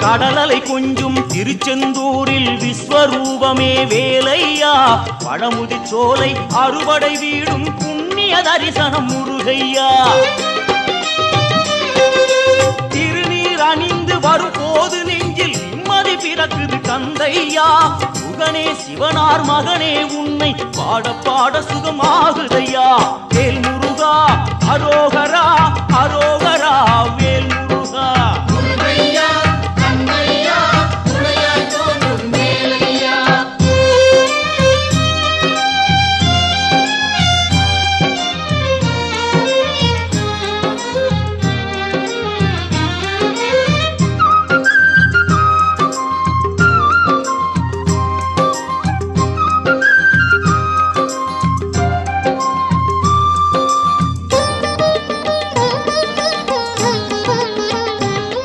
கடலலை கொஞ்சும் திருச்செந்தூரில் விஸ்வரூபமே வேலையா பழமுதி சோலை அறுபடை வீடும் புண்ணிய தரிசனம் முருகையா திருநீர் அணிந்து வரும் போது நெஞ்சில் நிம்மதி பிறக்குது கந்தையா சுகனே சிவனார் மகனே உன்னை பாட பாட சுகமாகுதையா வேல் முருகா அரோகரா அரோகரா வேல் முருகா